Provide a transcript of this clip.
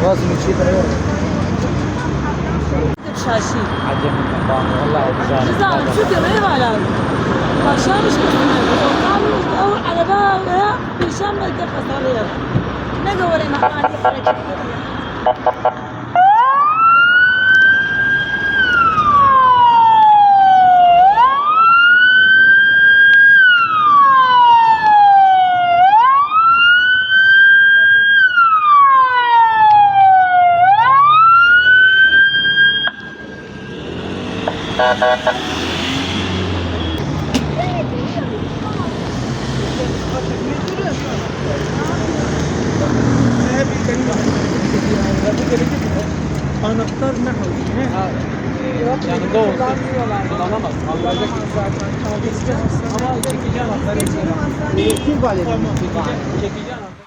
لازم يشيل غيره. شاشي عجبني والله رجال. نظام شو كمان ولا عشان مش قالوا او على بالها بشام الكفه صغيره نجا ولا ما عندي حركه Anahtar ne halde? Yani doğru. Kullanamaz. Alacak zaten. Ama çekici anahtarı. Kim var? Çekici anahtarı.